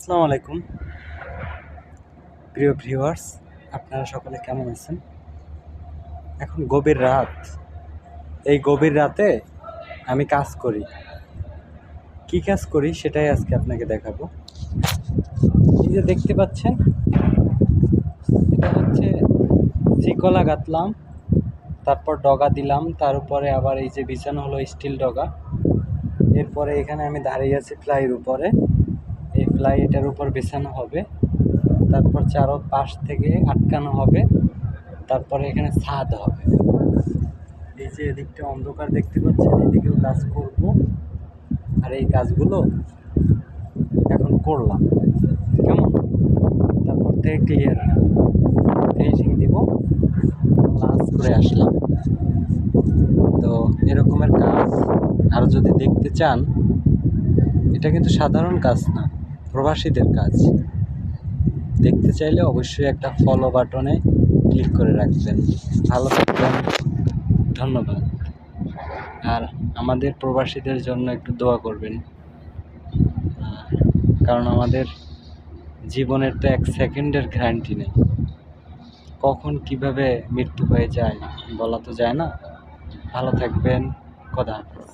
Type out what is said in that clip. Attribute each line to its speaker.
Speaker 1: আসসালামু আলাইকুম প্রিয় ভিউয়ার্স, আপনারা সকলে কেমন আছেন? এখন গভীর রাত। এই গভীর রাতে আমি কাজ করি। কি কাজ করি সেটাই আজকে আপনাকে দেখাবো। এই যে দেখতে পাচ্ছেন, এটা হচ্ছে চিকলা গাঁথলাম, তারপর ডগা দিলাম, তার উপরে আবার এই যে বিছানো হলো স্টিল ডগা। এরপরে এখানে আমি দাঁড়িয়ে আছি ফ্লাইয়ের উপরে। এই ফ্লাই এটার উপর বিছানো হবে, তারপর চারো পাশ থেকে আটকানো হবে, তারপরে এখানে ছাদ হবে। এই যে এদিকটা অন্ধকার দেখতে পাচ্ছেন, এদিকেও কাজ করব। আর এই কাজগুলো এখন করলাম কেমন, তারপর থেকে ক্লিয়ার ফিনিশিং দিব, লাঞ্চ করে আসলাম। তো এরকমের কাজ আরও যদি দেখতে চান, এটা কিন্তু সাধারণ কাজ না, প্রবাসীদের কাজ। দেখতে চাইলে অবশ্যই একটা ফলো বাটনে ক্লিক করে রাখবেন। ভালো থাকবেন, ধন্যবাদ। আর আমাদের প্রবাসীদের জন্য একটু দোয়া করবেন, কারণ আমাদের জীবনের তো এক সেকেন্ডের গ্যারান্টি নেই। কখন কিভাবে মৃত্যু হয়ে যায় বলা তো যায় না। ভালো থাকবেন, খোদা হাফেজ।